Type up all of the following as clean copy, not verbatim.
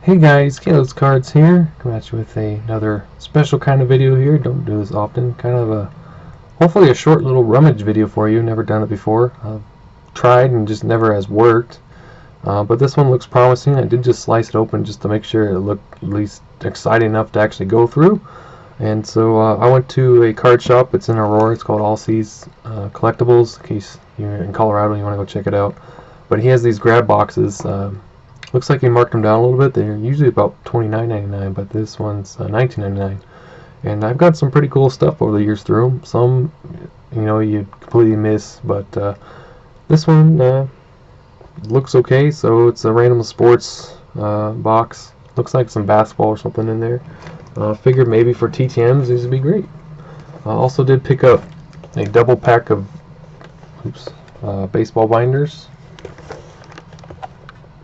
Hey guys, Caleb's Cards here. Come at you with another special kind of video here. Don't do this often. Kind of hopefully a short little rummage video for you. Never done it before. I've tried and just never has worked. But this one looks promising. I did just slice it open just to make sure it looked at least exciting enough to actually go through. And so I went to a card shop. It's in Aurora. It's called All Seas Collectibles. In case you're in Colorado and you want to go check it out. But he has these grab boxes. Looks like he marked them down a little bit. They're usually about $29.99, but this one's $19.99. And I've got some pretty cool stuff over the years through them. Some, you know, you completely miss, but this one looks okay. So it's a random sports box. Looks like some basketball or something in there. Figured maybe for TTMs these would be great. I also did pick up a double pack of baseball binders.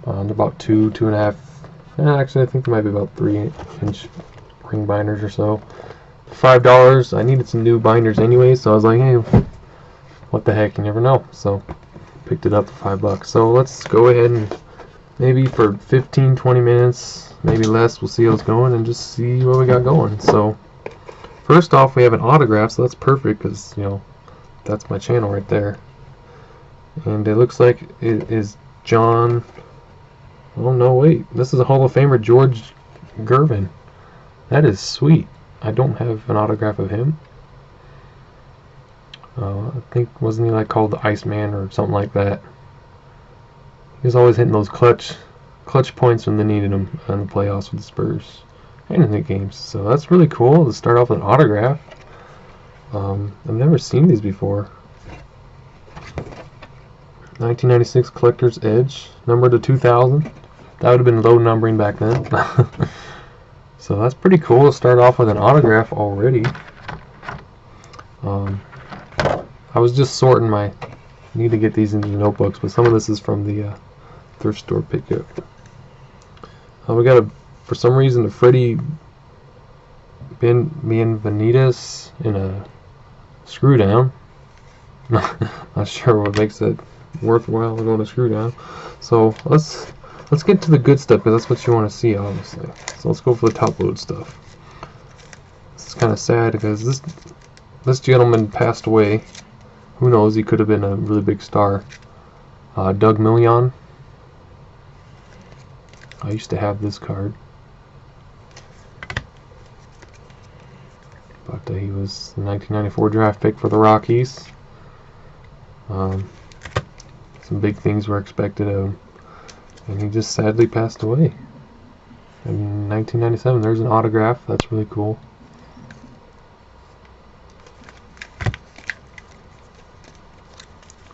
They're about 2.5. Actually, I think they might be about 3-inch ring binders or so. $5. I needed some new binders anyway, so I was like, hey, what the heck? You never know. So picked it up for $5. So let's go ahead and maybe for 15-20 minutes, maybe less, we'll see how it's going and just see what we got going. So first off, we have an autograph, so that's perfect because, you know, that's my channel right there. And it looks like it is John. Oh no, wait. This is a Hall of Famer, Gervin. That is sweet. I don't have an autograph of him. I think, wasn't he like called the Iceman or something like that? He was always hitting those clutch points when they needed him in the playoffs with the Spurs and in the games. So that's really cool to start off with an autograph. I've never seen these before. 1996 Collector's Edge, numbered to 2000. That would have been low numbering back then. So that's pretty cool to start off with an autograph already. I was just sorting my... need to get these into notebooks, but some of this is from the thrift store pickup. We got for some reason, a Freddie Bienvenides in a screw down. Not sure what makes it worthwhile to go to screw down. So let's get to the good stuff, because that's what you want to see, obviously. So let's go for the top load stuff. It's kind of sad because this gentleman passed away. Who knows? He could have been a really big star. Doug Million. I used to have this card, but he was the 1994 draft pick for the Rockies. Some big things were expected of him, and he just sadly passed away in 1997. There's an autograph. That's really cool.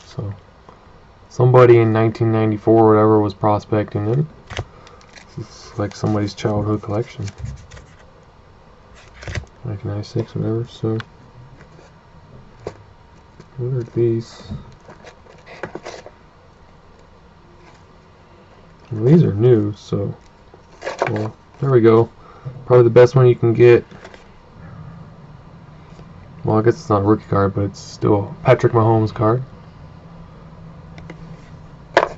So somebody in 1994 or whatever was prospecting him. It's like somebody's childhood collection. 1996, whatever. So what are these? Well, these are new, so well, there we go. Probably the best one you can get. Well, I guess it's not a rookie card, but it's still a Patrick Mahomes card. A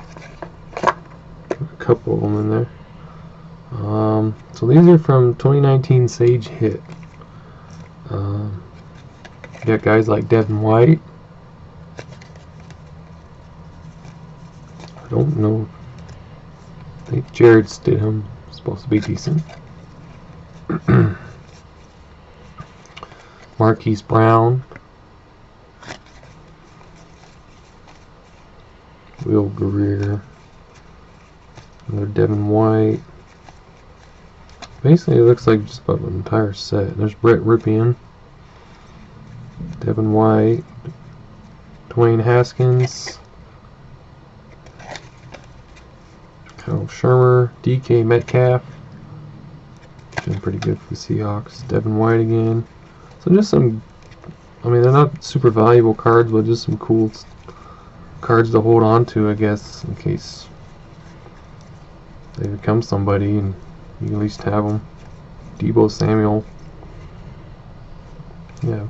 couple of them in there. So these are from 2019 Sage Hit. You got guys like Devin White. I don't know. I think Jared Stidham is supposed to be decent. Marquise Brown. Will Greer. Another Devin White. Basically, it looks like just about an entire set. There's Brett Ripien, Devin White, Dwayne Haskins, Kyle Shermer, DK Metcalf, doing pretty good for the Seahawks. Devin White again. So just some, I mean, they're not super valuable cards, but just some cool cards to hold on to, I guess, in case they become somebody and you can at least have them. Debo Samuel. Yeah.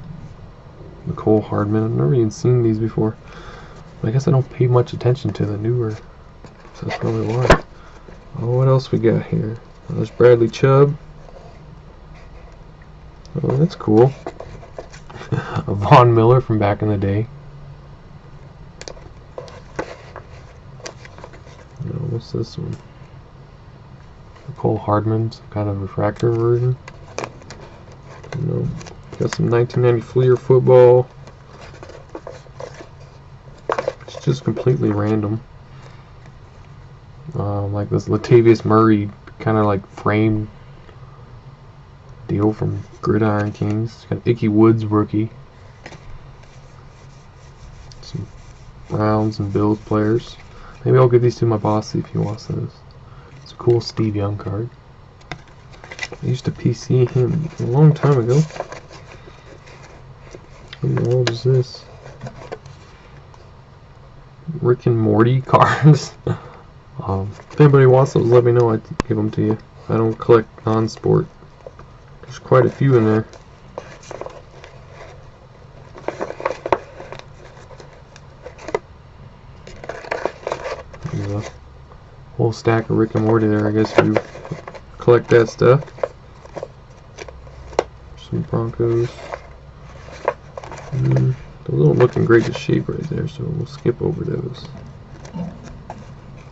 Nicole Hardman. I've never even seen these before. I guess I don't pay much attention to the newer. So that's probably why. Oh, what else we got here? There's Bradley Chubb. Oh, that's cool. A Von Miller from back in the day. What's this one? Cole Hardman, some kind of refractor version. Got some 1990 Fleer football. It's just completely random. Like this Latavius Murray kind of like frame deal from Gridiron Kings. Got Icky Woods rookie. Some Browns and Bills players. Maybe I'll give these to my boss, see if he wants those. It's a cool Steve Young card. I used to PC him a long time ago. What the world is this? Rick and Morty cards. If anybody wants those, let me know. I'd give them to you. I don't collect non-sport. There's quite a few in there. There's a whole stack of Rick and Morty there, I guess, if you collect that stuff. Some Broncos. Those don't look in great shape right there, so we'll skip over those.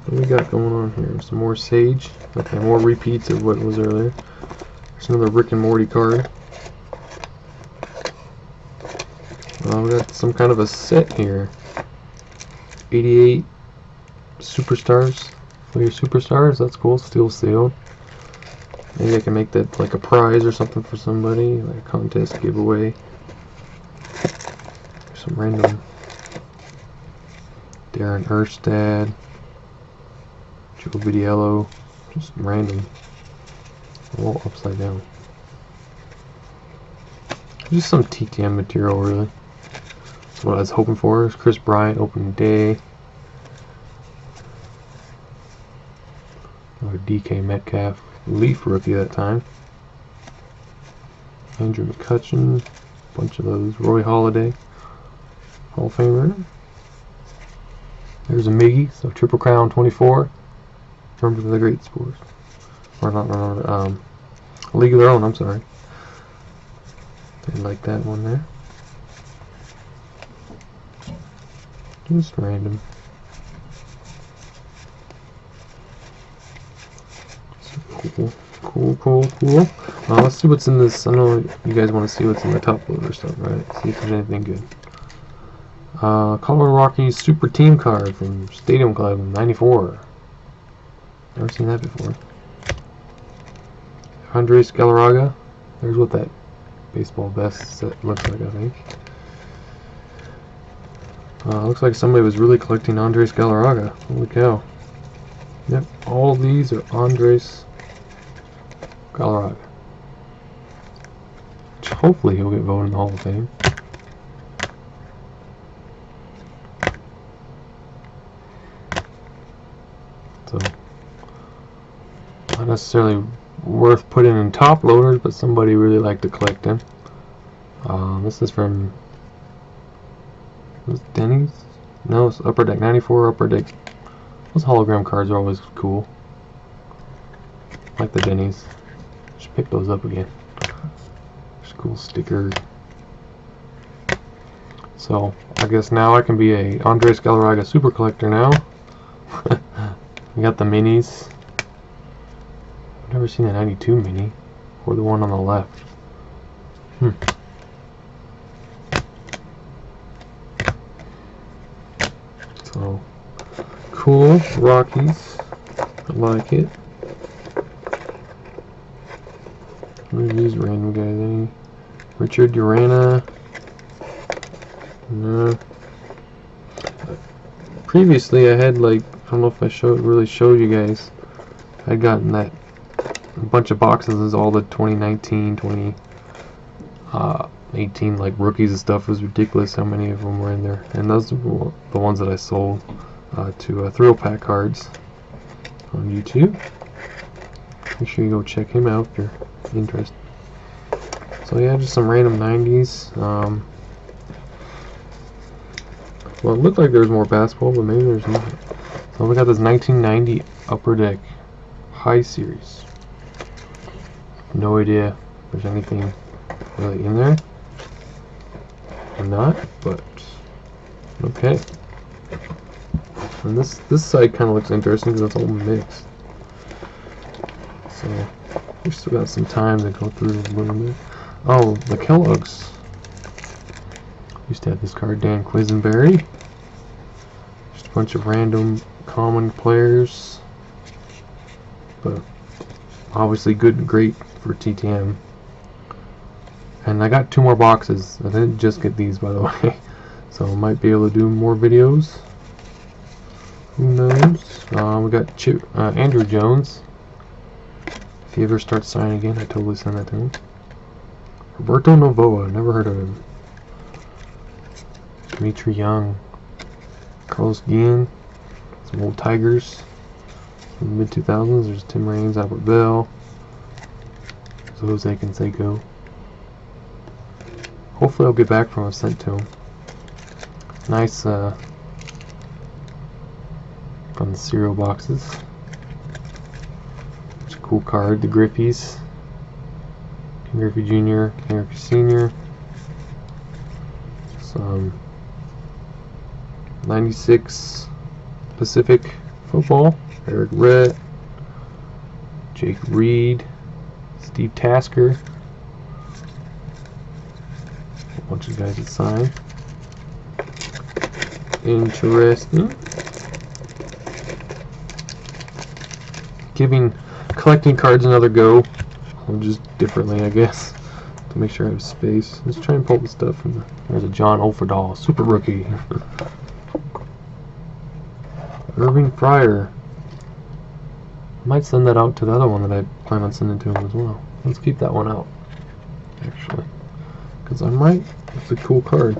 What do we got going on here? Some more Sage. Okay, more repeats of what was earlier. There's another Rick and Morty card. We got some kind of a set here. 88 Superstars. For your Superstars, that's cool. Still sealed. Maybe I can make that like a prize or something for somebody, like a contest giveaway. Some random Darren Erstad, Joe Vitiello, just random, all upside down. Just some TTM material, really. That's what I was hoping for. Is Chris Bryant opening day. Another DK Metcalf, Leaf rookie that time. Andrew McCutcheon, bunch of those. Roy Halladay, Hall of Famer. There's a Miggy, so Triple Crown 24. Remember the Great Sports. Or not remember, League of Their Own, I'm sorry. Didn't like that one there. Just random. Cool. Let's see what's in this. I know you guys want to see what's in the top loader stuff, right? See if there's anything good. Colorado Rockies Super Team card from Stadium Club '94. Never seen that before. Andres Galarraga. There's what that baseball vest set looks like, I think. Looks like somebody was really collecting Andres Galarraga. Holy cow. Yep, all these are Andres Galarraga. Which hopefully he'll get voted in the Hall of Fame. So, not necessarily worth putting in top loaders, but somebody really liked to collect them. This is from Denny's? No, it's Upper Deck 94 Upper Deck. Those hologram cards are always cool. Like the Denny's. Should pick those up again. There's a cool sticker. So I guess now I can be a Andres Galarraga super collector now. We got the minis. I've never seen a 92 mini, or the one on the left. So cool, Rockies. I like it. What are these random guys? Any Richard Urana? No. Previously, I had like, I don't know if I really showed you guys. I'd gotten that a bunch of boxes of all the 2019, 2018 like rookies and stuff. It was ridiculous how many of them were in there, and those were the ones that I sold to Thrill Pack Cards on YouTube. Make sure you go check him out if you're interested. So yeah, just some random 90s. Well, it looked like there was more basketball, but maybe there's not. So we got this 1990 Upper Deck High Series. No idea if there's anything really in there or not, but okay. And this side kind of looks interesting because it's all mixed. So we still got some time to go through a little bit. Oh, the Kellogg's. Used to have this card, Dan Quisenberry. Just a bunch of random common players, but obviously good and great for TTM. And I got 2 more boxes. I didn't just get these, by the way, so I might be able to do more videos. Who knows? We got Andrew Jones. If he ever starts signing again, I totally send that to him. Roberto Novoa, never heard of him. Dimitri Young. Carlos Guillen. Some old Tigers from the mid-2000s. There's Tim Raines, Albert Bell. Jose Canseco. Hopefully I'll get back from a sent to him. Nice from the cereal boxes. It's a cool card. The Griffies. Ken Griffey Jr., Ken Griffey Sr. Some 96 Pacific football. Eric Rett. Jake Reed. Steve Tasker. A bunch of guys that sign. Interesting. Giving collecting cards another go. Just differently, I guess, to make sure I have space. Let's try and pull the stuff from the. There's a John Olferdahl, super rookie. Irving Fryer. Might send that out to the other one that I plan on sending to him as well. Let's keep that one out, actually, because I might. It's a cool card.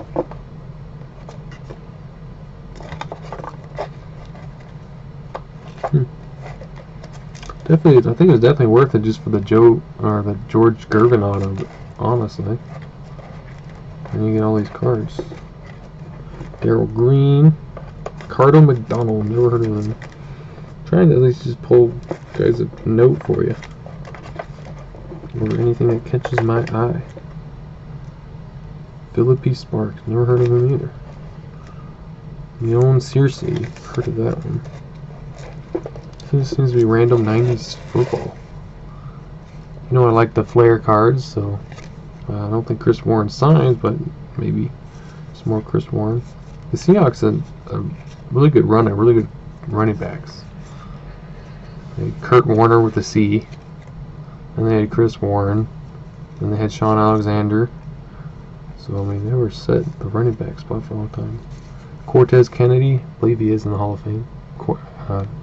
Definitely, I think it's definitely worth it just for the the George Gervin auto, honestly. And you get all these cards. Darryl Green, Ricardo McDonald, never heard of him. Trying to at least just pull guys a note for you, or anything that catches my eye. Philip P. Sparks, never heard of him either. Leon Searcy, heard of that one. This seems to be random 90s football. You know, I like the Flair cards, so I don't think Chris Warren signs, but maybe some more Chris Warren. The Seahawks had a really good runner, really good running backs. They had Kurt Warner with a C, and they had Chris Warren, and they had Sean Alexander. So, I mean, they were set at the running back spot for a long time. Cortez Kennedy, I believe he is in the Hall of Fame.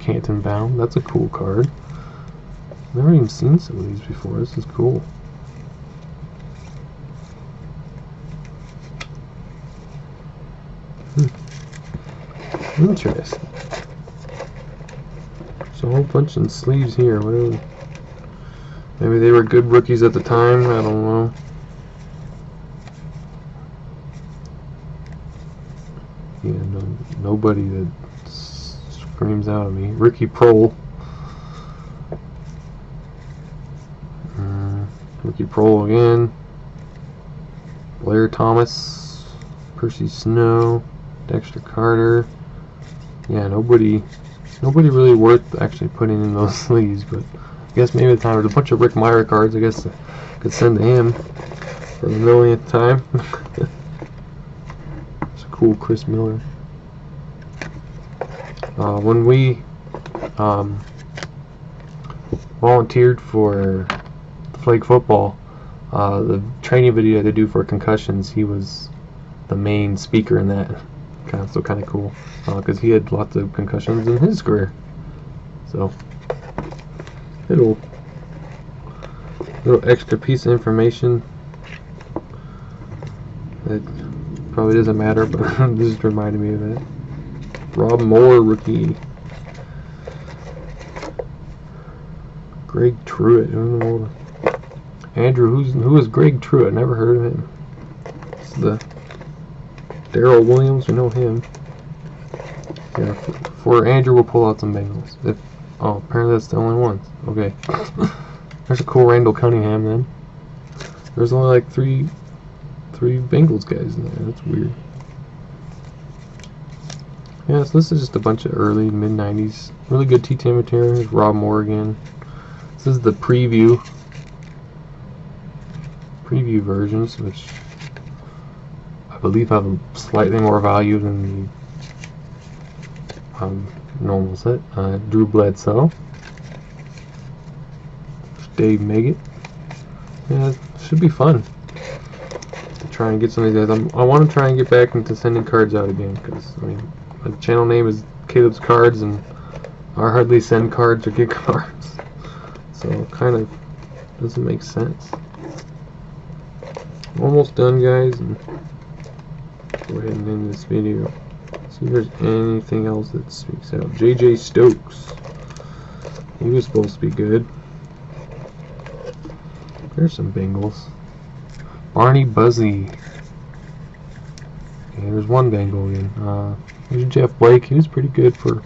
Canton Bound, that's a cool card. Never even seen some of these before. This is cool. Interesting. So a whole bunch of sleeves here. Whatever. Maybe they were good rookies at the time. I don't know. Yeah, nobody that screams out at me. Ricky Prohl. Ricky Prohl again. Blair Thomas. Percy Snow. Dexter Carter. Yeah, nobody really worth actually putting in those sleeves, but I guess maybe the time there's a bunch of Rick Meyer cards I guess I could send to him for the millionth time. It's a cool Chris Miller. When we volunteered for flag football, the training video they do for concussions, he was the main speaker in that. So kind of cool, because he had lots of concussions in his career. So little extra piece of information that probably doesn't matter, but this just reminded me of that. Rob Moore, rookie. Greg Truitt. I don't know. Andrew, who is Greg Truitt? Never heard of him. It's the Darrell Williams. We know him. Yeah, for Andrew, we'll pull out some Bengals. Oh, apparently that's the only ones. Okay. There's a cool Randall Cunningham then. There's only like three Bengals guys in there. That's weird. Yeah, so this is just a bunch of early, mid-90s. Really good T10 material. Here's Rob Morgan. This is the preview versions, which I believe have a slightly more value than the normal set. Drew Bledsoe. Dave Meggett. Yeah, it should be fun to try and get some of these guys. I want to try and get back into sending cards out again, because I mean, my channel name is Caleb's Cards, and I hardly send cards or get cards, so it kind of doesn't make sense. Almost done, guys, and go ahead and end this video. See if there's anything else that speaks out. JJ Stokes. He was supposed to be good. There's some Bengals. Barney Buzzy. Okay, there's one Bengal again. There's Jeff Blake. He was pretty good for a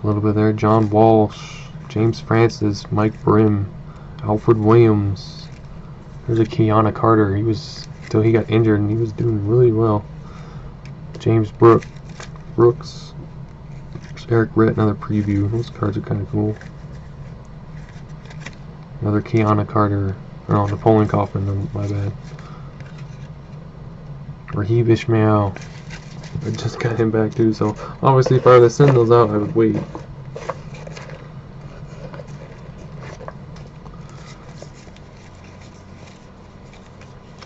little bit there. John Walsh. James Francis. Mike Brim. Alfred Williams. There's a Kiana Carter. He was, till he got injured, and he was doing really well. James Brooks. There's Eric Rett, another preview. Those cards are kind of cool. Another Kiana Carter. Oh, Napoleon Kaufman, my bad. Raheem Ishmael. I just got him back too, so obviously if I were to send those out, I would wait.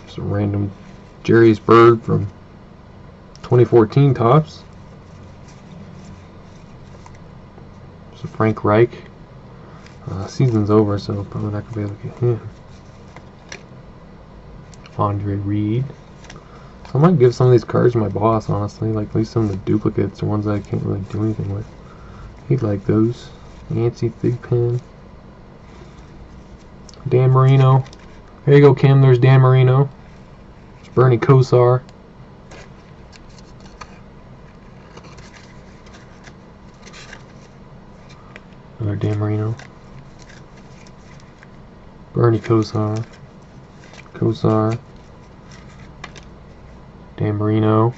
Some random Jerry's Bird from 2014 Topps. So Frank Reich. Season's over, so probably not gonna be able to get him. Andre Reed. So I might give some of these cards to my boss, honestly, like at least some of the duplicates or ones that I can't really do anything with. He'd like those. Nancy Thigpen. Dan Marino. There you go, Kim. There's Dan Marino. There's Bernie Kosar. Another Dan Marino. Bernie Kosar. Dan Marino.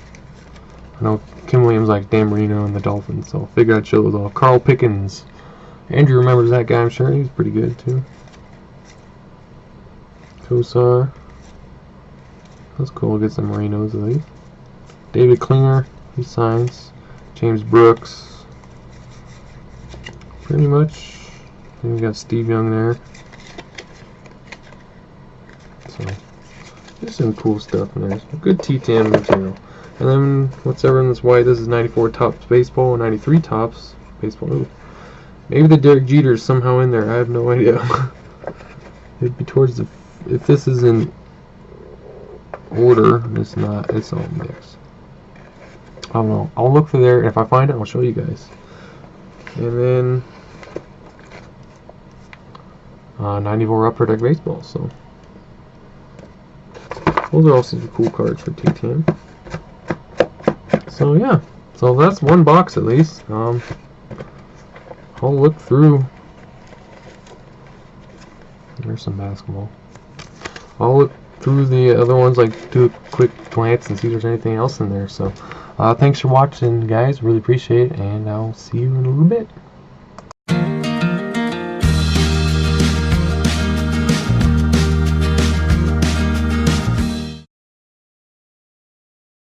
I know Kim Williams likes Dan Marino and the Dolphins, so I figured I'd show those off. Carl Pickens. Andrew remembers that guy, I'm sure. He's pretty good, too. Kosar. That's cool. Get some Marinos at least. David Klinger. He signs. James Brooks. Pretty much. Then we got Steve Young there. So, there's some cool stuff in there. Some good T10 material. And then, what's ever in this white? This is 94 Topps Baseball, 93 Topps Baseball. Ooh. Maybe the Derek Jeter's somehow in there. I have no idea. It'd be towards the... If this is in order, it's not. It's all mixed. I don't know. I'll look through there, and if I find it, I'll show you guys. And then... 94 Upper Deck Baseball, so... Those are also some cool cards for T10. So yeah, so that's one box at least. I'll look through. There's some basketball. I'll look through the other ones, like do a quick glance and see if there's anything else in there. So thanks for watching, guys. Really appreciate it, and I'll see you in a little bit.